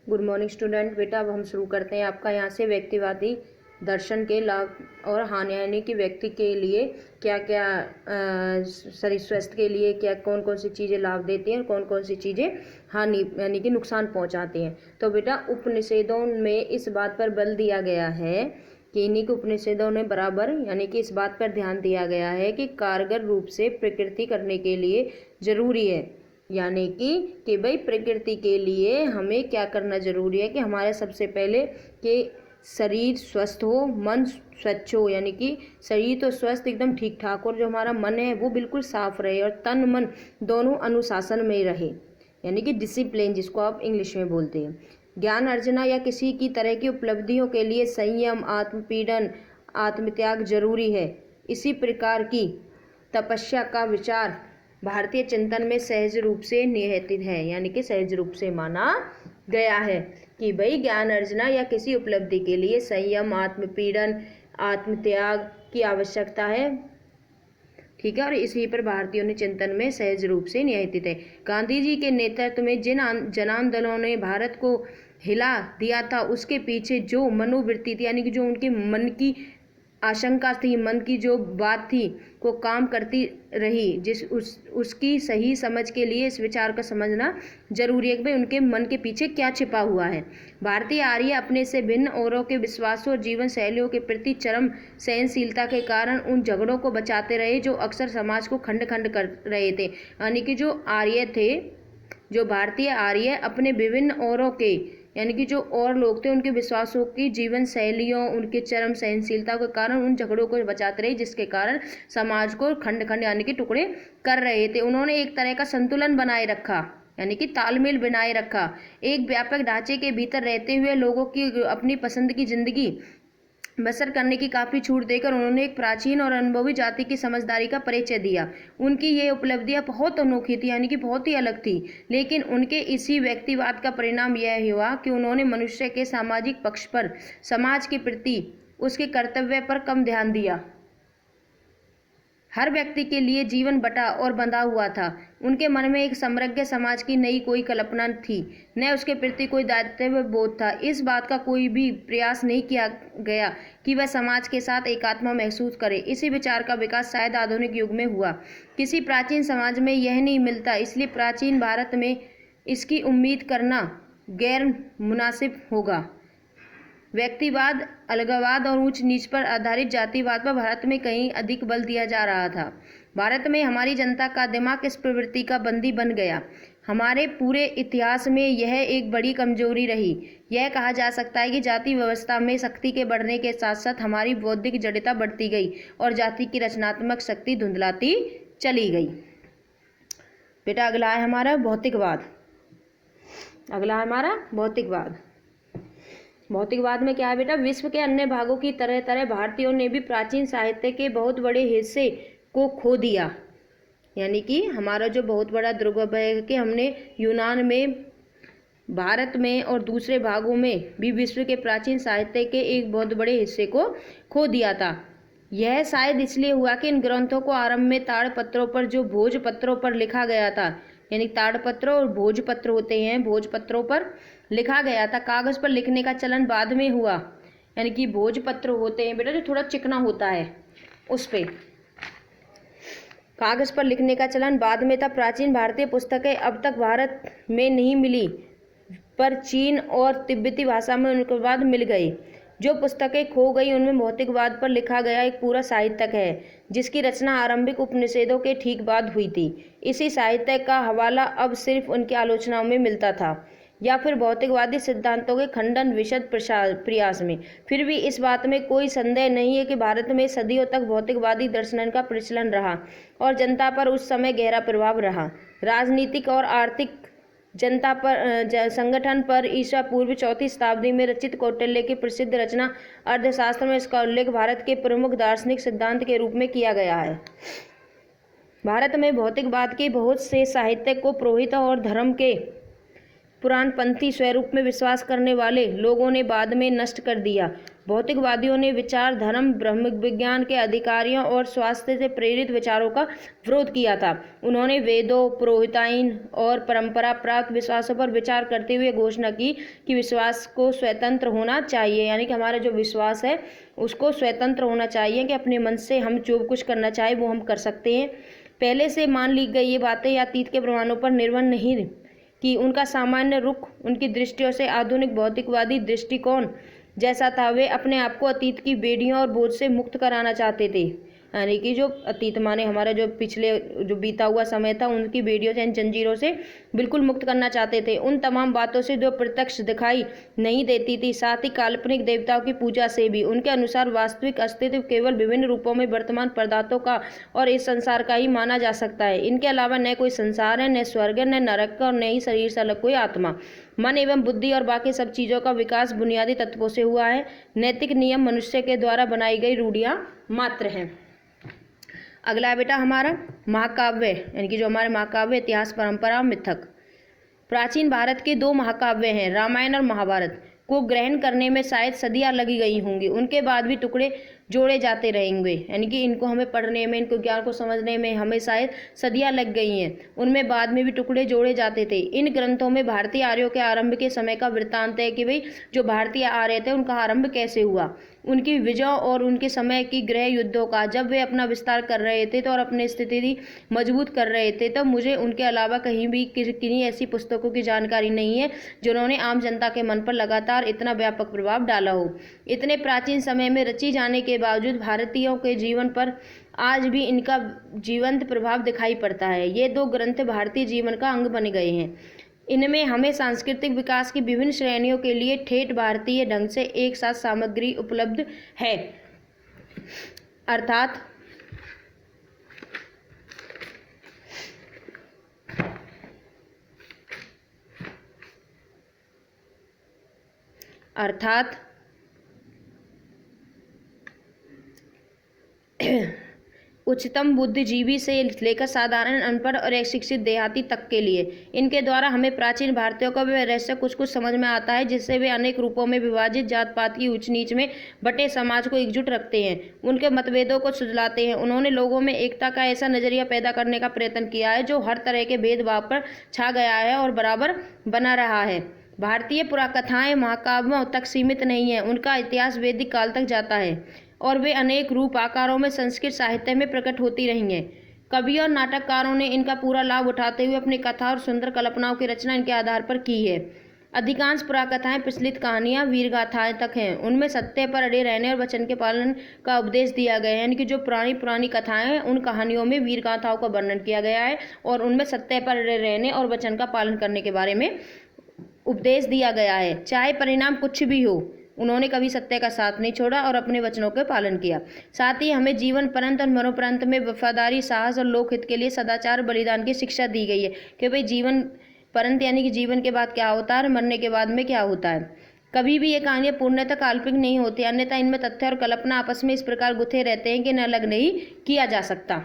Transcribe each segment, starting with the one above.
Good morning student. बेटा अब हम शुरू करते हैं आपका यहाँ से व्यक्तिवादी दर्शन के लाभ और हानि, यानी कि व्यक्ति के लिए क्या क्या शरीर स्वास्थ्य के लिए क्या कौन कौन सी चीज़ें लाभ देती हैं और कौन कौन सी चीज़ें हानि यानी कि नुकसान पहुँचाती हैं। तो बेटा उपनिषदों में इस बात पर बल दिया गया है कि इन्हीं के उपनिषदों ने बराबर यानी कि इस बात पर ध्यान दिया गया है कि कारगर रूप से प्रकृति करने के लिए जरूरी है, यानी कि भाई प्रकृति के लिए हमें क्या करना जरूरी है कि हमारे सबसे पहले कि शरीर स्वस्थ हो, मन स्वच्छ हो, यानी कि शरीर तो स्वस्थ एकदम ठीक ठाक और जो हमारा मन है वो बिल्कुल साफ रहे और तन मन दोनों अनुशासन में रहे, यानी कि डिसिप्लिन जिसको आप इंग्लिश में बोलते हैं। ज्ञान अर्जना या किसी की तरह की उपलब्धियों के लिए संयम, आत्मपीड़न, आत्मत्याग जरूरी है। इसी प्रकार की तपस्या का विचार भारतीय चिंतन में सहज रूप से निहित है, यानी कि सहज रूप से माना गया है कि भाई ज्ञान अर्जना या किसी उपलब्धि के लिए संयम, आत्मपीड़न, आत्मत्याग की आवश्यकता है। ठीक है, और इसी पर भारतीयों ने चिंतन में सहज रूप से निहित है। गांधी जी के नेतृत्व में जिन जन आंदोलनों ने भारत को हिला दिया था उसके पीछे जो मनोवृत्ति थी, यानी कि जो उनके मन की आशंका थी, मन की जो बात थी को काम करती रही, उसकी सही समझ के लिए इस विचार का समझना जरूरी है कि भाई उनके मन के पीछे क्या छिपा हुआ है। भारतीय आर्य अपने से भिन्न औरों के विश्वासों और जीवन शैलियों के प्रति चरम सहनशीलता के कारण उन झगड़ों को बचाते रहे जो अक्सर समाज को खंड खंड कर रहे थे। यानी कि जो आर्य थे, जो भारतीय आर्य अपने विभिन्न औरों के यानी कि जो और लोग थे उनके विश्वासों की, जीवन शैलियों, उनके चरम सहनशीलता के कारण उन झगड़ों को बचाते रहे जिसके कारण समाज को खंड खंड यानी कि टुकड़े कर रहे थे। उन्होंने एक तरह का संतुलन बनाए रखा, यानी कि तालमेल बनाए रखा। एक व्यापक ढांचे के भीतर रहते हुए लोगों की अपनी पसंद की जिंदगी बसर करने की काफ़ी छूट देकर उन्होंने एक प्राचीन और अनुभवी जाति की समझदारी का परिचय दिया। उनकी ये उपलब्धियां बहुत अनोखी थी, यानी कि बहुत ही अलग थी, लेकिन उनके इसी व्यक्तिवाद का परिणाम यह हुआ कि उन्होंने मनुष्य के सामाजिक पक्ष पर, समाज के प्रति उसके कर्तव्य पर कम ध्यान दिया। हर व्यक्ति के लिए जीवन बटा और बंधा हुआ था। उनके मन में एक समृद्ध समाज की नई कोई कल्पना थी, न उसके प्रति कोई दायित्व बोध था। इस बात का कोई भी प्रयास नहीं किया गया कि वह समाज के साथ एकात्म महसूस करे। इसी विचार का विकास शायद आधुनिक युग में हुआ। किसी प्राचीन समाज में यह नहीं मिलता, इसलिए प्राचीन भारत में इसकी उम्मीद करना गैर मुनासिब होगा। व्यक्तिवाद, अलगाववाद और ऊंच नीच पर आधारित जातिवाद पर भारत में कहीं अधिक बल दिया जा रहा था। भारत में हमारी जनता का दिमाग इस प्रवृत्ति का बंदी बन गया। हमारे पूरे इतिहास में यह एक बड़ी कमजोरी रही। यह कहा जा सकता है कि जाति व्यवस्था में शक्ति के बढ़ने के साथ साथ हमारी बौद्धिक जड़ता बढ़ती गई और जाति की रचनात्मक शक्ति धुंधलाती चली गई। बेटा अगला है हमारा भौतिकवाद। अगला है हमारा भौतिकवाद। भौतिकवाद में क्या है बेटा, विश्व के अन्य भागों की तरह तरह भारतीयों ने भी प्राचीन साहित्य के बहुत बड़े हिस्से को खो दिया। यानी कि हमारा जो बहुत बड़ा दुर्भाग्य है कि हमने यूनान में, भारत में और दूसरे भागों में भी विश्व के प्राचीन साहित्य के एक बहुत बड़े हिस्से को खो दिया था। यह शायद इसलिए हुआ कि इन ग्रंथों को आरंभ में ताड़पत्रों पर, जो भोजपत्रों पर लिखा गया था, यानी ताड़पत्र और भोजपत्र होते हैं, भोजपत्रों पर लिखा गया था। कागज पर लिखने का चलन बाद में हुआ, यानी कि भोजपत्र होते हैं बेटा जो थोड़ा चिकना होता है, उस पे कागज पर लिखने का चलन बाद में था। प्राचीन भारतीय पुस्तकें अब तक भारत में नहीं मिली, पर चीन और तिब्बती भाषा में उनके बाद मिल गई। जो पुस्तकें खो गई उनमें भौतिकवाद पर लिखा गया एक पूरा साहित्य है, जिसकी रचना आरंभिक उपनिषदों के ठीक बाद हुई थी। इसी साहित्य का हवाला अब सिर्फ उनकी आलोचनाओं में मिलता था या फिर भौतिकवादी सिद्धांतों के खंडन विशद प्रयास में। फिर भी इस बात में कोई संदेह नहीं है कि भारत में सदियों तक भौतिकवादी दर्शन का प्रचलन रहा और जनता पर उस समय गहरा प्रभाव रहा। राजनीतिक और आर्थिक जनता पर संगठन पर ईसा पूर्व 4वीं शताब्दी में रचित कौटिल्य की प्रसिद्ध रचना अर्थशास्त्र में इसका उल्लेख भारत के प्रमुख दार्शनिक सिद्धांत के रूप में किया गया है। भारत में भौतिकवाद के बहुत से साहित्य को पुरोहित और धर्म के पुराणपंथी स्वरूप में विश्वास करने वाले लोगों ने बाद में नष्ट कर दिया। भौतिकवादियों ने विचार, धर्म, ब्रह्म विज्ञान के अधिकारियों और स्वास्थ्य से प्रेरित विचारों का विरोध किया था। उन्होंने वेदों, पुरोहिताइन और परंपरा प्राप्त विश्वासों पर विचार करते हुए घोषणा की कि विश्वास को स्वतंत्र होना चाहिए, यानी कि हमारा जो विश्वास है उसको स्वतंत्र होना चाहिए, कि अपने मन से हम जो कुछ करना चाहे वो हम कर सकते हैं। पहले से मान ली गई ये बातें या अतीत के प्रमाणों पर निर्भर नहीं कि उनका सामान्य रुख उनकी दृष्टियों से आधुनिक भौतिकवादी दृष्टिकोण जैसा था। वे अपने आप को अतीत की बेड़ियों और बोझ से मुक्त कराना चाहते थे, यानी कि जो अतीत माने हमारा जो पिछले जो बीता हुआ समय था उनकी बेड़ियों से, जंजीरों से बिल्कुल मुक्त करना चाहते थे। उन तमाम बातों से जो प्रत्यक्ष दिखाई नहीं देती थी, साथ ही काल्पनिक देवताओं की पूजा से भी। उनके अनुसार वास्तविक अस्तित्व केवल विभिन्न रूपों में वर्तमान पदार्थों का और इस संसार का ही माना जा सकता है। इनके अलावा न कोई संसार है, न स्वर्ग है, न नरक का, और न ही शरीर से अलग कोई आत्मा। मन एवं बुद्धि और बाकी सब चीज़ों का विकास बुनियादी तत्वों से हुआ है। नैतिक नियम मनुष्य के द्वारा बनाई गई रूढ़ियाँ मात्र हैं। अगला है बेटा हमारा महाकाव्य, यानी कि जो हमारे महाकाव्य, इतिहास, परंपरा, मिथक। प्राचीन भारत के 2 महाकाव्य हैं, रामायण और महाभारत, को ग्रहण करने में शायद सदियां लगी गई होंगी। उनके बाद भी टुकड़े जोड़े जाते रहेंगे, यानी कि इनको हमें पढ़ने में, इनको ज्ञान को समझने में हमें शायद सदियां लग गई हैं। उनमें बाद में भी टुकड़े जोड़े जाते थे। इन ग्रंथों में भारतीय आर्यों के आरंभ के समय का वृत्तांत है कि भाई जो भारतीय आर्य थे उनका आरंभ कैसे हुआ, उनकी विजयों और उनके समय की गृह युद्धों का, जब वे अपना विस्तार कर रहे थे तो और अपनी स्थिति मजबूत कर रहे थे। तो मुझे उनके अलावा कहीं भी किन्हीं ऐसी पुस्तकों की जानकारी नहीं है जिन्होंने आम जनता के मन पर लगातार इतना व्यापक प्रभाव डाला हो। इतने प्राचीन समय में रची जाने के बावजूद भारतीयों के जीवन पर आज भी इनका जीवंत प्रभाव दिखाई पड़ता है। ये 2 ग्रंथ भारतीय जीवन का अंग बन गए हैं। इनमें हमें सांस्कृतिक विकास की विभिन्न श्रेणियों के लिए ठेठ भारतीय ढंग से एक साथ सामग्री उपलब्ध है, अर्थात उच्चतम बुद्धिजीवी से लेकर साधारण अनपढ़ और एक शिक्षित देहाती तक के लिए। इनके द्वारा हमें प्राचीन भारतीयों का रहस्य कुछ कुछ समझ में आता है, जिससे वे अनेक रूपों में विभाजित जात पात की ऊंच नीच में बटे समाज को एकजुट रखते हैं, उनके मतभेदों को सुलझाते हैं। उन्होंने लोगों में एकता का ऐसा नजरिया पैदा करने का प्रयत्न किया है जो हर तरह के भेदभाव पर छा गया है और बराबर बना रहा है। भारतीय पुराकथाएं महाकाव्यों तक सीमित नहीं है, उनका इतिहास वैदिक काल तक जाता है और वे अनेक रूप आकारों में संस्कृत साहित्य में प्रकट होती रही हैं। कवियों और नाटककारों ने इनका पूरा लाभ उठाते हुए अपनी कथा और सुंदर कल्पनाओं की रचना इनके आधार पर की है। अधिकांश पुराकथाएं प्रचलित कहानियां वीर गाथाएं तक हैं। उनमें सत्य पर अड़े रहने और वचन के पालन का उपदेश दिया गया है, यानी कि जो पुरानी कथाएं हैं उन कहानियों में वीर गाथाओं का वर्णन किया गया है और उनमें सत्य पर अड़े रहने और वचन का पालन करने के बारे में उपदेश दिया गया है। चाहे परिणाम कुछ भी हो, उन्होंने कभी सत्य का साथ नहीं छोड़ा और अपने वचनों का पालन किया। साथ ही हमें जीवन पर्यंत और मनोपर्यंत में वफादारी, साहस और लोकहित के लिए सदाचार, बलिदान की शिक्षा दी गई है कि भाई जीवन पर्यंत यानी कि जीवन के बाद क्या होता है और मरने के बाद में क्या होता है। कभी भी ये कहानियाँ पूर्णतः काल्पनिक नहीं होती, अन्यथा इनमें तथ्य और कल्पना आपस में इस प्रकार गुथे रहते हैं कि न अलग नहीं किया जा सकता।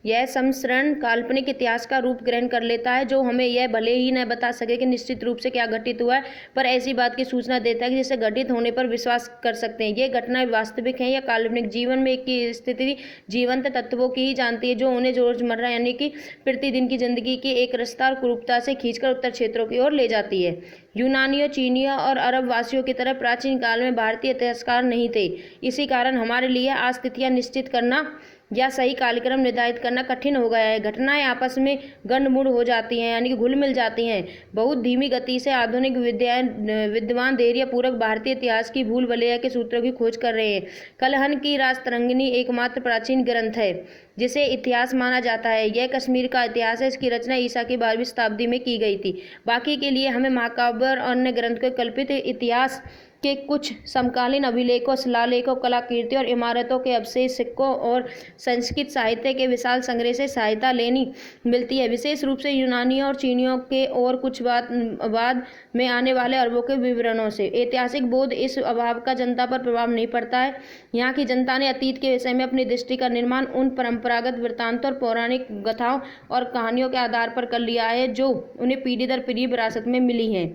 यह सम्मिश्रण काल्पनिक इतिहास का रूप ग्रहण कर लेता है, जो हमें यह भले ही न बता सके कि निश्चित रूप से क्या घटित हुआ है, पर ऐसी बात की सूचना देता है कि जिसे घटित होने पर विश्वास कर सकते हैं। ये घटनाएं वास्तविक हैं या काल्पनिक। जीवन में एक की स्थिति जीवंत तत्वों की ही जानती है, जो उन्हें रोजमर्रा यानी कि प्रतिदिन की जिंदगी की एक रस्ता और कुरूपता से खींचकर उत्तर क्षेत्रों की ओर ले जाती है। यूनानियों, चीनियों और अरब वासियों की तरह प्राचीन काल में भारतीय इतिहासकार नहीं थे। इसी कारण हमारे लिए आज तिथियां निश्चित करना या सही कालक्रम निर्धारित करना कठिन हो गया है। घटनाएं आपस में गंडमुड़ हो जाती हैं, यानी कि घुल मिल जाती हैं। बहुत धीमी गति से आधुनिक विद्वान धैर्यपूर्वक भारतीय इतिहास की भूल भुलैया के सूत्रों की खोज कर रहे हैं। कलहन की राजतरंगिणी एकमात्र प्राचीन ग्रंथ है जिसे इतिहास माना जाता है। यह कश्मीर का इतिहास है। इसकी रचना ईसा की 12वीं शताब्दी में की गई थी। बाकी के लिए हमें महाकाव्य और अन्य ग्रंथ के कल्पित इतिहास के कुछ समकालीन अभिलेखों, शिलालेखों, कलाकृतियों और इमारतों के अवशेष, सिक्कों और संस्कृत साहित्य के विशाल संग्रह से सहायता लेनी मिलती है, विशेष रूप से यूनानियों और चीनियों के और कुछ बाद में आने वाले अरबों के विवरणों से। ऐतिहासिक बोध इस अभाव का जनता पर प्रभाव नहीं पड़ता है। यहाँ की जनता ने अतीत के विषय में अपनी दृष्टि का निर्माण उन परंपरागत वृत्तांतों और पौराणिक गाथाओं और कहानियों के आधार पर कर लिया है जो उन्हें पीढ़ी दर पीढ़ी विरासत में मिली हैं।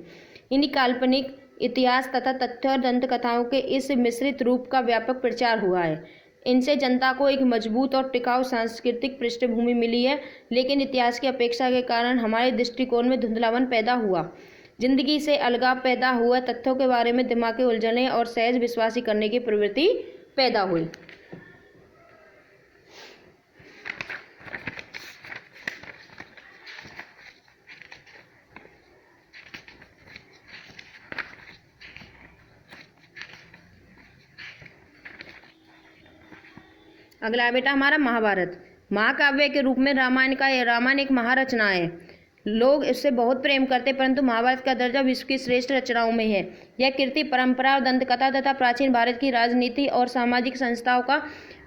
इन्हीं काल्पनिक इतिहास तथा तथ्य और दंत कथाओं के इस मिश्रित रूप का व्यापक प्रचार हुआ है। इनसे जनता को एक मजबूत और टिकाऊ सांस्कृतिक पृष्ठभूमि मिली है, लेकिन इतिहास की अपेक्षा के कारण हमारे दृष्टिकोण में धुंधलापन पैदा हुआ, जिंदगी से अलगाव पैदा हुआ, तथ्यों के बारे में दिमागी उलझने और सहज विश्वासी करने की प्रवृत्ति पैदा हुई। अगला है बेटा हमारा महाभारत। महाकाव्य के रूप में रामायण एक महारचना है। लोग इससे बहुत प्रेम करते, परंतु महाभारत का दर्जा विश्व की श्रेष्ठ रचनाओं में है। यह कीर्ति परंपरा और दंतकथा तथा प्राचीन भारत की राजनीति और सामाजिक संस्थाओं का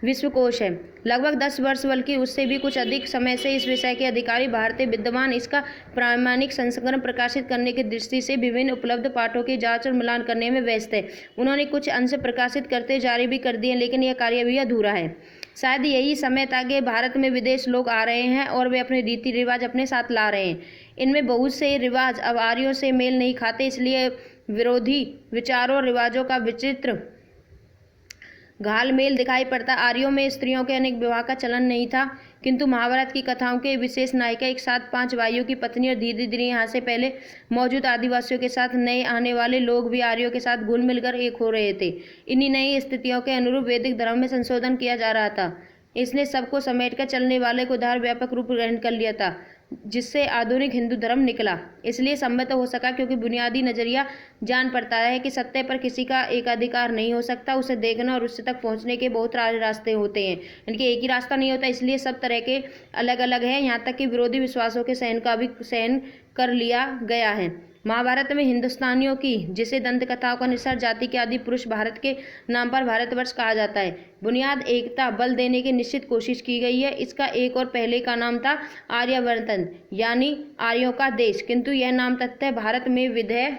विश्वकोश है। लगभग 10 वर्ष बल्कि उससे भी कुछ अधिक समय से इस विषय के अधिकारी भारतीय विद्वान इसका प्रामाणिक संस्करण प्रकाशित करने की दृष्टि से विभिन्न उपलब्ध पाठों की जांच और मिलान करने में व्यस्त है। उन्होंने कुछ अंश प्रकाशित करते जारी भी कर दिए, लेकिन यह कार्य भी अधूरा है। शायद यही समय था कि भारत में विदेश लोग आ रहे हैं और वे अपने रीति रिवाज अपने साथ ला रहे हैं। इनमें बहुत से रिवाज अब आर्यों से मेल नहीं खाते, इसलिए विरोधी विचारों और रिवाजों का विचित्र घालमेल दिखाई पड़ता। आर्यों में स्त्रियों के अनेक विवाह का चलन नहीं था, किंतु महाभारत की कथाओं के विशेष नायिका एक साथ 5 भाइयों की पत्नी और धीरे धीरे यहाँ से पहले मौजूद आदिवासियों के साथ नए आने वाले लोग भी आर्यों के साथ घुल मिलकर एक हो रहे थे। इन्हीं नई स्थितियों के अनुरूप वैदिक धर्म में संशोधन किया जा रहा था। इसने सबको समेटकर चलने वाले को उदार व्यापक रूप ग्रहण कर लिया था, जिससे आधुनिक हिंदू धर्म निकला। इसलिए संभव हो सका क्योंकि बुनियादी नजरिया जान पड़ता है कि सत्य पर किसी का एकाधिकार नहीं हो सकता। उसे देखना और उससे तक पहुंचने के बहुत सारे रास्ते होते हैं, इनके एक ही रास्ता नहीं होता। इसलिए सब तरह के अलग अलग हैं, यहाँ तक कि विरोधी विश्वासों के सहन का भी सहन कर लिया गया है। महाभारत में हिंदुस्तानियों की, जिसे दंत कथाओं का निस्सार जाति के आदि पुरुष भारत के नाम पर भारतवर्ष कहा जाता है, बुनियाद एकता बल देने की निश्चित कोशिश की गई है। इसका एक और पहले का नाम था आर्यावर्तन, यानी आर्यों का देश, किंतु यह नाम तथ्य भारत में विधेय